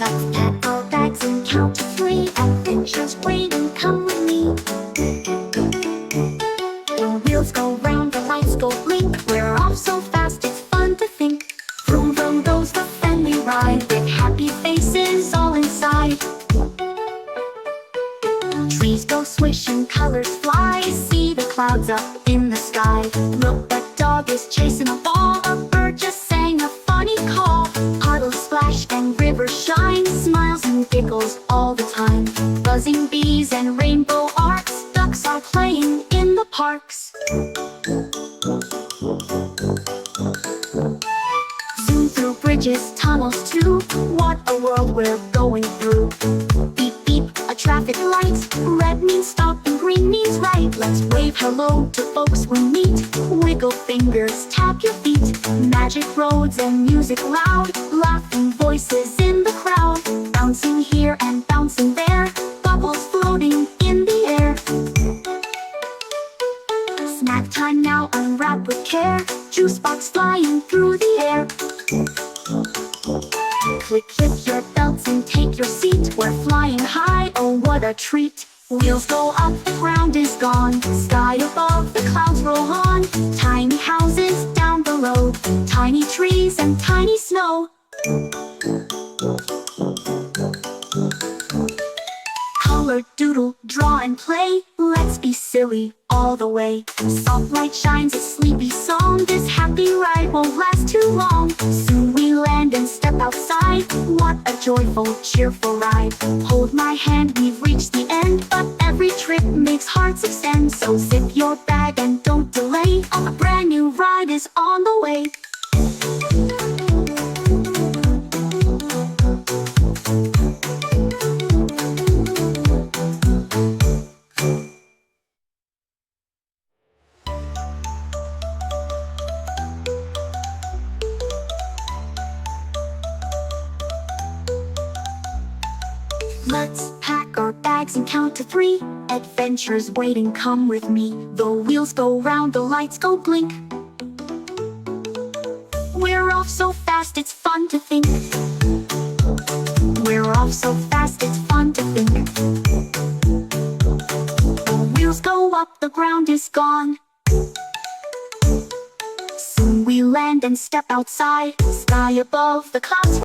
Let's pack our bags and count to 3. Adventures waiting, come with me. The wheels go round, the lights go blink. We're off so fast, it's fun to think. Vroom vroom goes the friendly ride, with happy faces all inside. Trees go swish and colors fly. See the clouds up in the sky. Look, that dog is chasing a ball. A bird just sang a funny call. Puddles splash and rivers shine. Smiles and giggles all the time. Buzzing bees and rainbow arcs. Ducks are playing in the parks. Zoom through bridges, tunnels too. What a world we're going through. Beep beep, a traffic light. Red means stop and green means right. Let's wave hello to folks we meet. Wiggle fingers, tap your feet. Magic roads and music loud. Laughing voices in the crowd. Bouncing here and bouncing there. Bubbles floating in the air. Snack time now, unwrap with care. Juice box flying through the air. Click, click your belts and take your seat. We're flying high, oh what a treat. Wheels go up, the ground is gone. Sky above, the clouds roll on. Tiny houses down below. Tiny trees and tiny snow. Color, doodle, draw and play. Let's be silly all the way. Soft light shines a sleepy song. This happy ride won't last too long. Soon we land and step outside. What a joyful, cheerful ride. Hold my hand, we've reached the end. But every trip makes hearts extend. So zip your bag and don't delay. A brand new ride is on the way. Let's pack our bags and count to 3. Adventures waiting, come with me. The wheels go round, the lights go blink. We're off so fast, it's fun to think. We're off so fast, it's fun to think. The wheels go up, the ground is gone. Soon we land and step outside. Sky above, the clouds